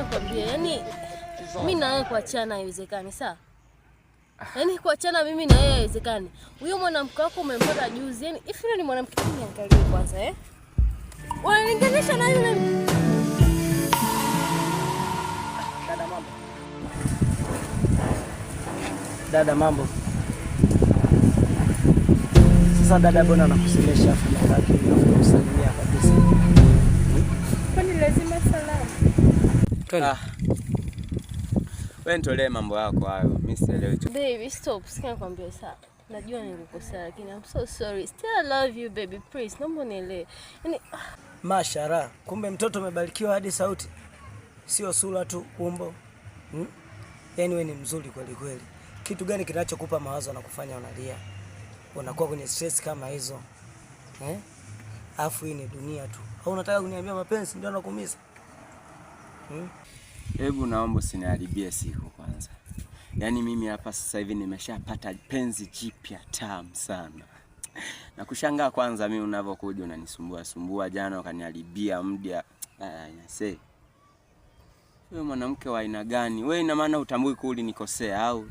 nikwambie, yani mimi na wewe kuachana haiwezekani, sawa? Yaani kuachana mimi na yeye haiwezekani. Huyo mwanamke wako umempata juzi. Yaani hivi ni mwanamke gani, angalia kwanza wanalinganisha na yule. Dada mambo. Dada mambo. Sasa dada, mbona nakusemesha afu na kaki unakusalimia kabisa? Kwani lazima salamu? Wewe nitolee mambo yako hayo. Mimi sielewi hicho. Baby, stop. Sikia kwambia sawa. Najua nilikosea lakini I'm so sorry. Still I love you baby. Please, naomba unielewe. Yaani Mashara, kumbe mtoto umebarikiwa hadi sauti. Sio sura tu, umbo. Yaani wewe ni mzuri kweli kweli. Kitu gani kinachokupa mawazo na kufanya unalia? Unakuwa kwenye stress kama hizo. Afu hii ni dunia tu. Au unataka kuniambia mapenzi ndio yanakuumiza? Hebu naomba usiniharibie siku kwanza. Yaani mimi hapa sasa hivi nimeshapata penzi jipya tamu sana. Na kushangaa kwanza mimi unavokuja unanisumbua jana ukaniharibia muda. Say. Wewe mwanamke wa aina gani? Wewe ina maana utambui kuli nikosea au?